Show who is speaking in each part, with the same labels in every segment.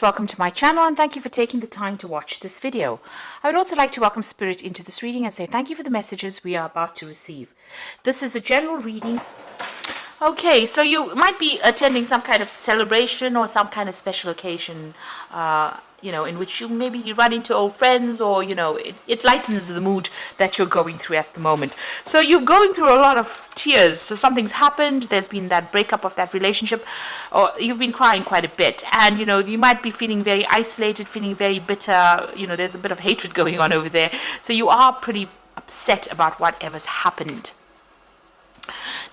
Speaker 1: Welcome to my channel and thank you for taking the time to watch this video. I would also like to welcome Spirit into this reading and say thank you for the messages we are about to receive. This is a general reading. Okay, so you might be attending some kind of celebration or some kind of special occasion, in which you run into old friends, or, it lightens the mood that you're going through at the moment. So you're going through a lot of tears. So something's happened, there's been that breakup of that relationship, or you've been crying quite a bit. And, you might be feeling very isolated, feeling very bitter. There's a bit of hatred going on over there. So you are pretty upset about whatever's happened.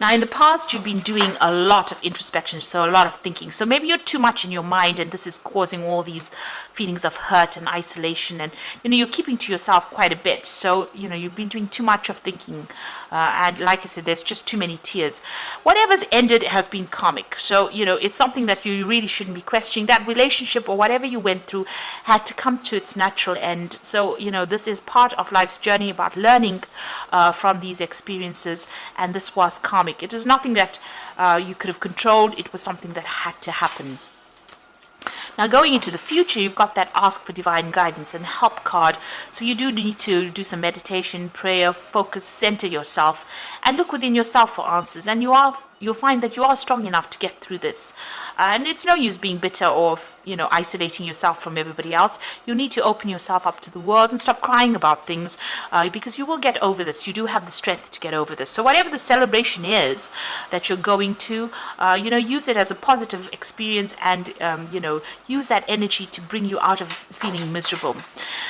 Speaker 1: Now, in the past, you've been doing a lot of introspection, so a lot of thinking. So maybe you're too much in your mind, and this is causing all these feelings of hurt and isolation. And, you're keeping to yourself quite a bit. So, you've been doing too much of thinking. And like I said, there's just too many tears. Whatever's ended has been karmic. So, it's something that you really shouldn't be questioning. That relationship or whatever you went through had to come to its natural end. So, this is part of life's journey about learning from these experiences. And this was karmic. It is nothing that you could have controlled. It was something that had to happen. Now, going into the future, you've got that ask for divine guidance and help card. So you do need to do some meditation, prayer, focus, center yourself, and look within yourself for answers. And you'll find that you are strong enough to get through this. And it's no use being bitter or, isolating yourself from everybody else. You need to open yourself up to the world and stop crying about things, because you will get over this. You do have the strength to get over this. So whatever the celebration is that you're going to, use it as a positive experience and, use that energy to bring you out of feeling miserable.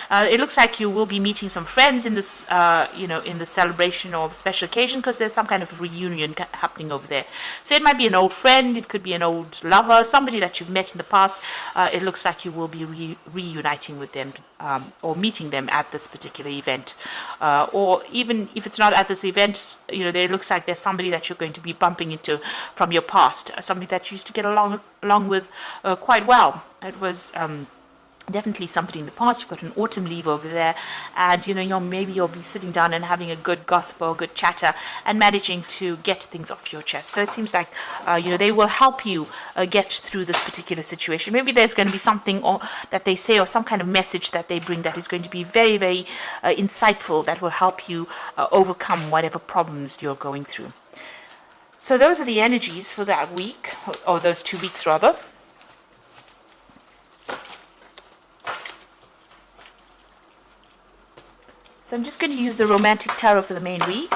Speaker 1: It looks like you will be meeting some friends in this, in the celebration or special occasion, because there's some kind of reunion happening over there. So it might be an old friend, it could be an old lover, somebody that you've met in the past. It looks like you will be reuniting with them, or meeting them at this particular event. Or even if it's not at this event, there looks like there's somebody that you're going to be bumping into from your past, somebody that you used to get along with quite well. It was definitely somebody in the past. You've got an autumn leaf over there, and maybe you'll be sitting down and having a good gossip or a good chatter and managing to get things off your chest. So it seems like they will help you get through this particular situation. Maybe there's going to be something that they say, or some kind of message that they bring, that is going to be very, very insightful, that will help you overcome whatever problems you're going through. So those are the energies for that week, or those 2 weeks rather. So I'm just going to use the Romantic Tarot for the main week.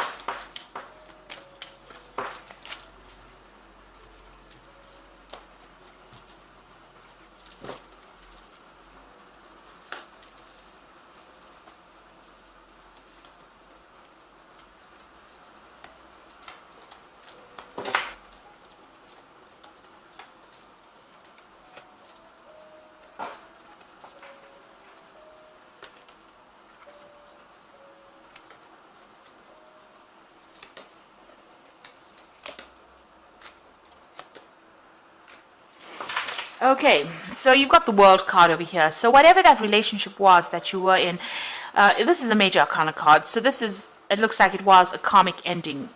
Speaker 1: Okay, so you've got the World card over here. So whatever that relationship was that you were in, this is a Major Arcana card. So it looks like it was a karmic ending.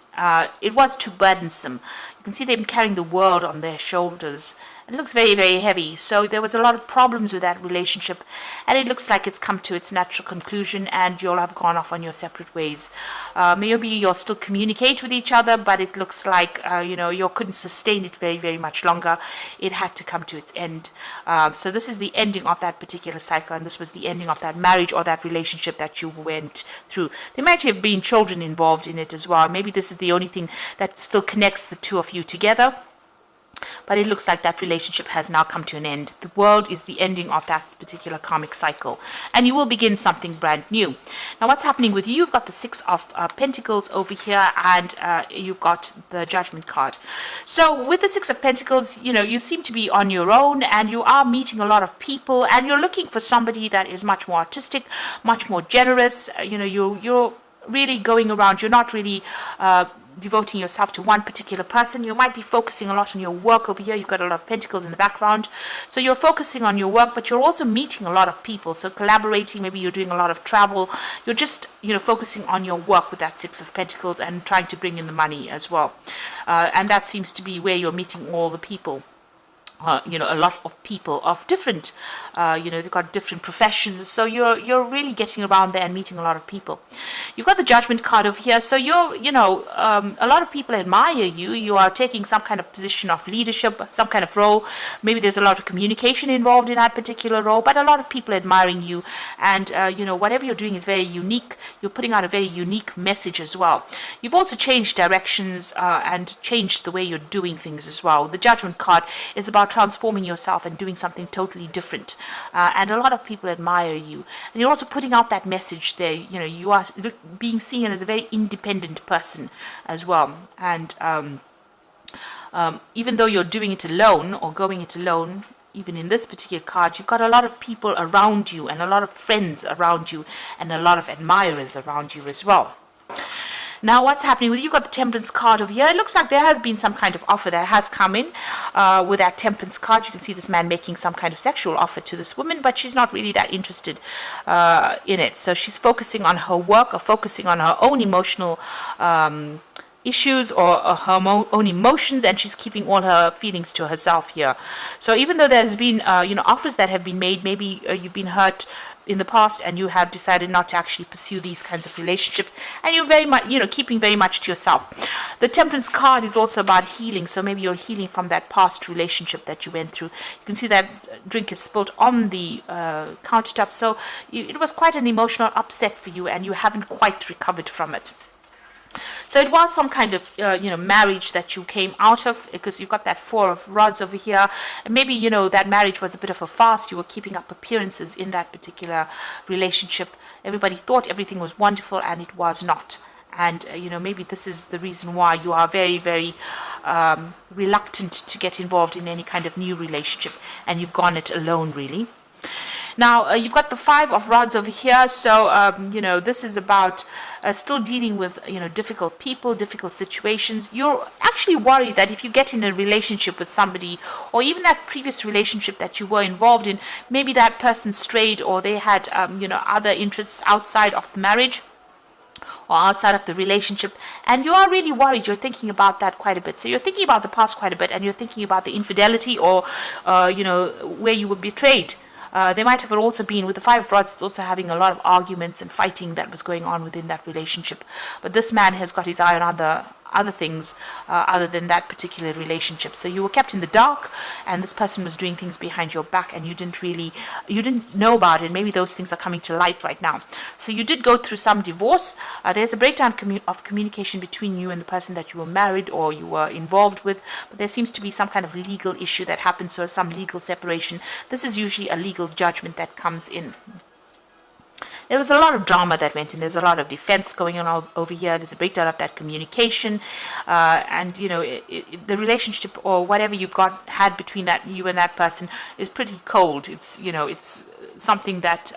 Speaker 1: It was too burdensome. You can see them carrying the world on their shoulders. It looks very, very heavy. So there was a lot of problems with that relationship, and it looks like it's come to its natural conclusion, and you'll have gone off on your separate ways. Maybe you'll still communicate with each other, but it looks like you couldn't sustain it very, very much longer. It had to come to its end. So this is the ending of that particular cycle, and this was the ending of that marriage or that relationship that you went through. There might have been children involved in it as well. Maybe this is the only thing that still connects the two of you together. But it looks like that relationship has now come to an end. The World is the ending of that particular karmic cycle, and you will begin something brand new. Now, what's happening with you? You've got the Six of Pentacles over here, and you've got the Judgment card. So with the Six of Pentacles, you seem to be on your own, and you are meeting a lot of people, and you're looking for somebody that is much more artistic, much more generous. You're really going around. You're not really devoting yourself to one particular person. You might be focusing a lot on your work over here. You've got a lot of pentacles in the background. So you're focusing on your work, but you're also meeting a lot of people. So collaborating, maybe you're doing a lot of travel. You're just, focusing on your work with that Six of Pentacles and trying to bring in the money as well. And that seems to be where you're meeting all the people. a lot of people of different, they've got different professions. So you're really getting around there and meeting a lot of people. You've got the Judgment card over here. So a lot of people admire you. You are taking some kind of position of leadership, some kind of role. Maybe there's a lot of communication involved in that particular role, but a lot of people admiring you. And, whatever you're doing is very unique. You're putting out a very unique message as well. You've also changed directions and changed the way you're doing things as well. The Judgment card is about transforming yourself and doing something totally different, and a lot of people admire you, and you're also putting out that message there. You are being seen as a very independent person as well, and even though you're doing it alone or going it alone, even in this particular card, you've got a lot of people around you and a lot of friends around you and a lot of admirers around you as well. Now, what's happening with you? You've got the Temperance card over here. It looks like there has been some kind of offer that has come in with that Temperance card. You can see this man making some kind of sexual offer to this woman, but she's not really that interested in it. So she's focusing on her work or focusing on her own emotional issues or her own emotions, and she's keeping all her feelings to herself here. So even though there's been offers that have been made, maybe you've been hurt in the past and you have decided not to actually pursue these kinds of relationships, and you're very much keeping very much to yourself. The Temperance card is also about healing, so maybe you're healing from that past relationship that you went through. You can see that drink is spilled on the countertop, so it was quite an emotional upset for you and you haven't quite recovered from it. So it was some kind of, marriage that you came out of, because you've got that Four of Rods over here. And maybe, that marriage was a bit of a farce. You were keeping up appearances in that particular relationship. Everybody thought everything was wonderful and it was not. And, maybe this is the reason why you are very, very reluctant to get involved in any kind of new relationship. And you've gone it alone, really. Now, you've got the Five of Rods over here. So, this is about still dealing with, difficult people, difficult situations. You're actually worried that if you get in a relationship with somebody, or even that previous relationship that you were involved in, maybe that person strayed, or they had, other interests outside of the marriage or outside of the relationship, and you are really worried. You're thinking about that quite a bit. So you're thinking about the past quite a bit, and you're thinking about the infidelity or, where you were betrayed. They might have also been, with the Five of Rods, also having a lot of arguments and fighting that was going on within that relationship. But this man has got his eye on other things other than that particular relationship. So you were kept in the dark, and this person was doing things behind your back, and you didn't know about it. Maybe those things are coming to light right now. So you did go through some divorce. There's a breakdown of communication between you and the person that you were married or you were involved with, but there seems to be some kind of legal issue that happens, so some legal separation. This is usually a legal judgment that comes in. There was a lot of drama that went in. There's a lot of defense going on over here. There's a breakdown of that communication, and the relationship or whatever you've had between you and that person is pretty cold. It's it's something that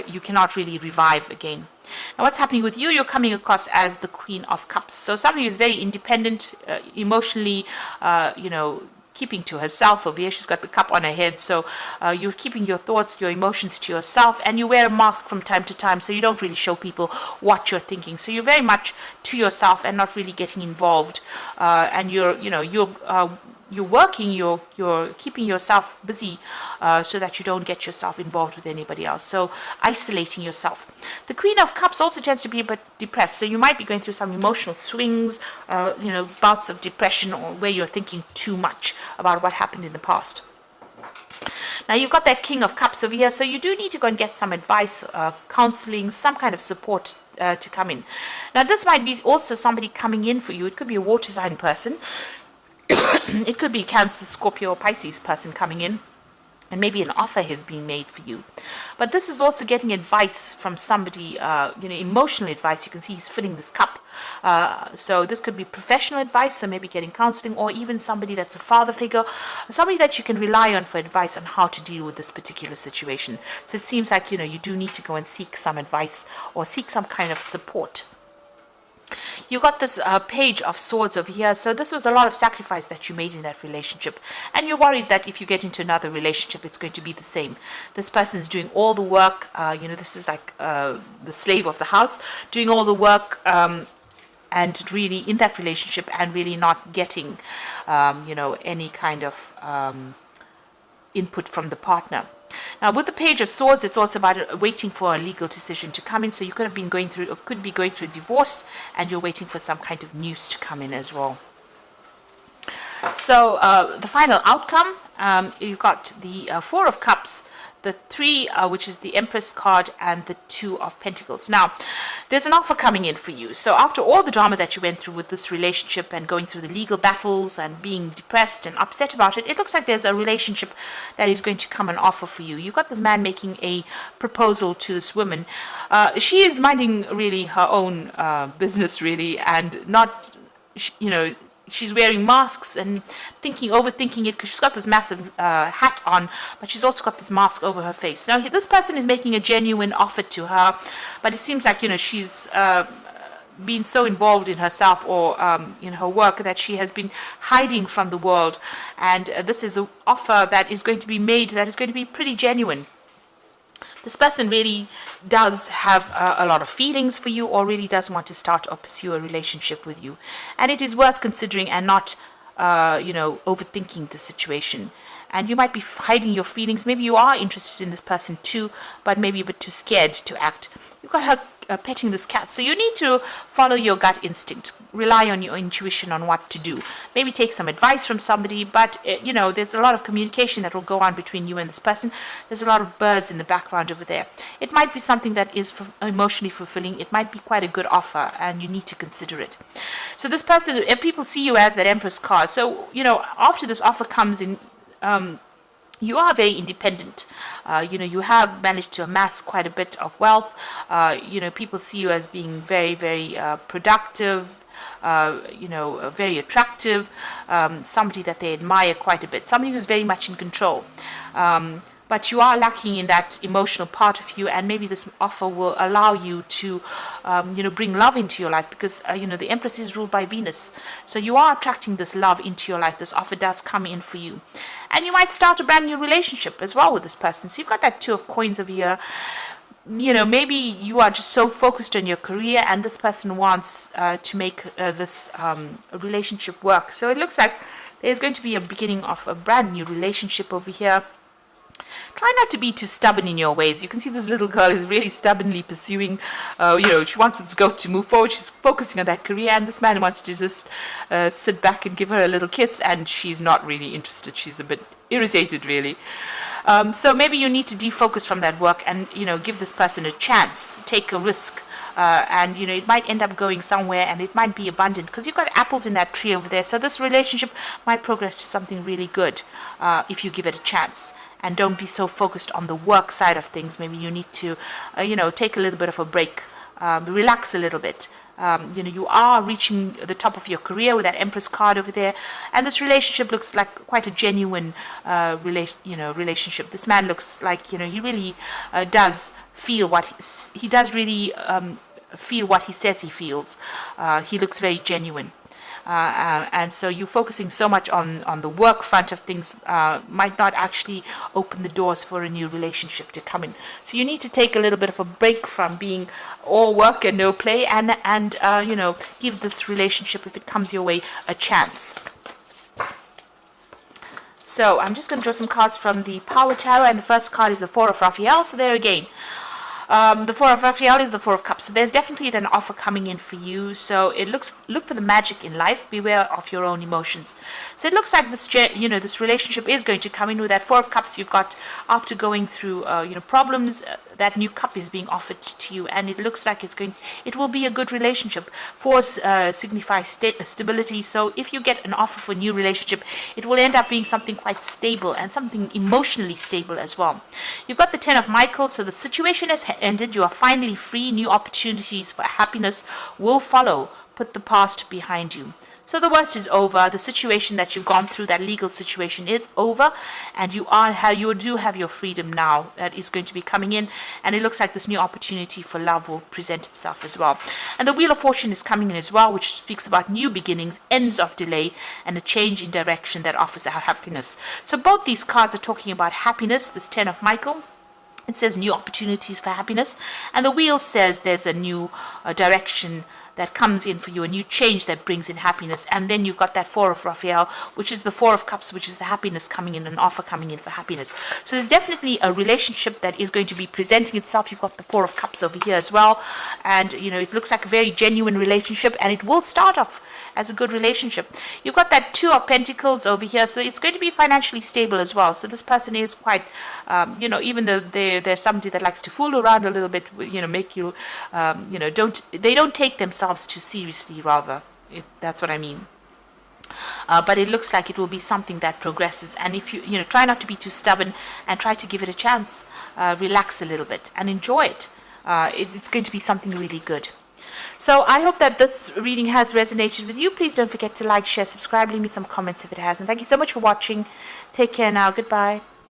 Speaker 1: you cannot really revive again. Now, what's happening with you? You're coming across as the Queen of Cups. So somebody who's very independent, emotionally, keeping to herself over here. She's got the cup on her head, so you're keeping your thoughts, your emotions to yourself, and you wear a mask from time to time, so you don't really show people what you're thinking. So you're very much to yourself and not really getting involved, and you're working, you're keeping yourself busy so that you don't get yourself involved with anybody else. So isolating yourself. The Queen of Cups also tends to be a bit depressed. So you might be going through some emotional swings, bouts of depression, or where you're thinking too much about what happened in the past. Now, you've got that King of Cups over here. So you do need to go and get some advice, counseling, some kind of support to come in. Now, this might be also somebody coming in for you. It could be a water sign person. It could be Cancer, Scorpio, or Pisces person coming in, and maybe an offer has been made for you. But this is also getting advice from somebody, emotional advice. You can see he's filling this cup. So this could be professional advice, so maybe getting counseling, or even somebody that's a father figure, somebody that you can rely on for advice on how to deal with this particular situation. So it seems like, you do need to go and seek some advice or seek some kind of support. You got this Page of Swords over here. So this was a lot of sacrifice that you made in that relationship, and you're worried that if you get into another relationship, it's going to be the same. This person's doing all the work. This is like the slave of the house, doing all the work, and really in that relationship and really not getting, any kind of input from the partner. Now, with the Page of Swords, it's also about waiting for a legal decision to come in. So you could have been going through, or could be going through a divorce, and you're waiting for some kind of news to come in as well. So the final outcome, you've got the Four of Cups, the Three, which is the Empress card, and the Two of Pentacles. Now, there's an offer coming in for you. So after all the drama that you went through with this relationship and going through the legal battles and being depressed and upset about it, it looks like there's a relationship that is going to come and offer for you. You've got this man making a proposal to this woman. She is minding really her own business, really, and not, she's wearing masks and overthinking it because she's got this massive hat on, but she's also got this mask over her face. Now, this person is making a genuine offer to her, but it seems like, she's been so involved in herself or in her work that she has been hiding from the world. And this is an offer that is going to be made that is going to be pretty genuine. This person really does have a lot of feelings for you, or really does want to start or pursue a relationship with you. And it is worth considering and not, overthinking the situation. And you might be hiding your feelings. Maybe you are interested in this person too, but maybe a bit too scared to act. You've got her petting this cat. So you need to follow your gut instinct. Rely on your intuition on what to do. Maybe take some advice from somebody, but, there's a lot of communication that will go on between you and this person. There's a lot of birds in the background over there. It might be something that is emotionally fulfilling. It might be quite a good offer, and you need to consider it. So this person, people see you as that Empress card. So, after this offer comes in, you are very independent. You have managed to amass quite a bit of wealth. People see you as being very, very productive, very attractive, somebody that they admire quite a bit, somebody who's very much in control. But you are lacking in that emotional part of you, and maybe this offer will allow you to, bring love into your life, because, the Empress is ruled by Venus. So you are attracting this love into your life. This offer does come in for you. And you might start a brand new relationship as well with this person. So you've got that Two of Coins over here. Maybe you are just so focused on your career, and this person wants to make this relationship work. So it looks like there's going to be a beginning of a brand new relationship over here. Try not to be too stubborn in your ways. You can see this little girl is really stubbornly pursuing, she wants this goat to move forward. She's focusing on that career, and this man wants to just sit back and give her a little kiss, and she's not really interested. She's a bit irritated, really. So maybe you need to defocus from that work and, give this person a chance, take a risk. And it might end up going somewhere, and it might be abundant because you've got apples in that tree over there. So this relationship might progress to something really good if you give it a chance. And don't be so focused on the work side of things. Maybe you need to, take a little bit of a break, relax a little bit. You are reaching the top of your career with that Empress card over there, and this relationship looks like quite a genuine relationship. This man looks like he really does feel what he does really feel what he says he feels. He looks very genuine. And so you focusing so much on the work front of things might not actually open the doors for a new relationship to come in. So you need to take a little bit of a break from being all work and no play, and give this relationship, if it comes your way, a chance. So I'm just going to draw some cards from the Power Tarot, and the first card is the Four of Raphael. So there again, the Four of Raphael is the Four of Cups. So there's definitely an offer coming in for you. So look for the magic in life. Beware of your own emotions. So it looks like this relationship is going to come in with that Four of Cups. You've got, after going through problems, that new cup is being offered to you, and it looks like it will be a good relationship. Fours signify stability. So if you get an offer for a new relationship, it will end up being something quite stable and something emotionally stable as well. You've got the Ten of Michael. So the situation has ended. You are finally free. New opportunities for happiness will follow. Put the past behind you. So the worst is over. The situation that you've gone through, that legal situation, is over, and you do have your freedom now that is going to be coming in, and it looks like this new opportunity for love will present itself as well. And the Wheel of Fortune is coming in as well, which speaks about new beginnings, ends of delay, and a change in direction that offers happiness. So both these cards are talking about happiness. This Ten of Michael, it says new opportunities for happiness, and the Wheel says there's a new direction that comes in for you, a new change that brings in happiness. And then you've got that Four of Raphael, which is the Four of Cups, which is the happiness coming in, an offer coming in for happiness. So there's definitely a relationship that is going to be presenting itself. You've got the Four of Cups over here as well, and it looks like a very genuine relationship, and it will start off as a good relationship. You've got that Two of Pentacles over here, so it's going to be financially stable as well. So this person is quite, even though they're somebody that likes to fool around a little bit, make you, they don't take themselves too seriously, rather, if that's what I mean. But it looks like it will be something that progresses, and if you try not to be too stubborn and try to give it a chance, relax a little bit and enjoy it. It's going to be something really good. So I hope that this reading has resonated with you. Please don't forget to like, share, subscribe, leave me some comments if it has, and thank you so much for watching. Take care now. Goodbye.